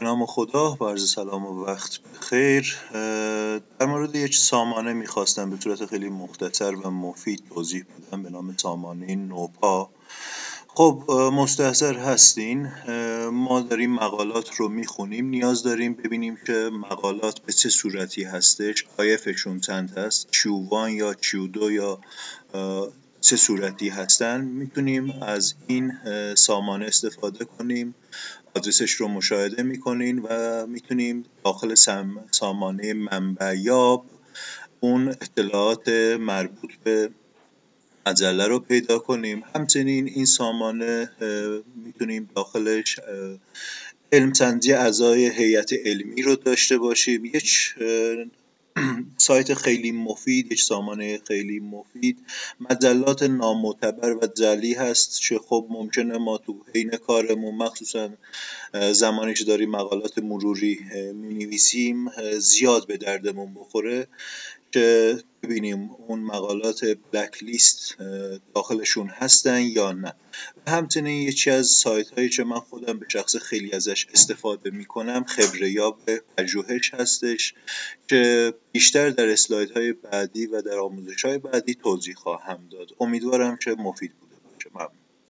به نام خدا و عرض سلام و وقت بخیر. در مورد یک سامانه میخواستم به صورت خیلی مختصر و مفید توضیح بدم به نام سامانه نوپا. خب مستحضر هستین، ما داریم مقالات رو میخونیم، نیاز داریم ببینیم که مقالات به چه صورتی هستش، آیفشون چند هست، Q1 یا Q2 یا چه صورتی هستن. میتونیم از این سامانه استفاده کنیم، آدرسش رو مشاهده میکنین و میتونیم داخل سامانه منبعیاب اون اطلاعات مربوط به مجله رو پیدا کنیم. همچنین این سامانه میتونیم داخلش علم سنجی اعضای هیئت علمی رو داشته باشیم. یک سایت خیلی مفید، یک سامانه خیلی مفید، مجلات نامعتبر و جعلی هست که خب ممکنه ما تو حین کارمون، مخصوصا زمانی که داریم مقالات مروری می‌نویسیم، زیاد به دردمون بخوره که ببینیم اون مقالات بلک لیست داخلشون هستن یا نه. همچنین یکی از سایت هایی که من خودم به شخص خیلی ازش استفاده میکنم خبره‌یاب پژوهش هستش که بیشتر در اسلاید های بعدی و در آموزش های بعدی توضیح خواهم داد. امیدوارم که مفید بوده باشه. ممنون.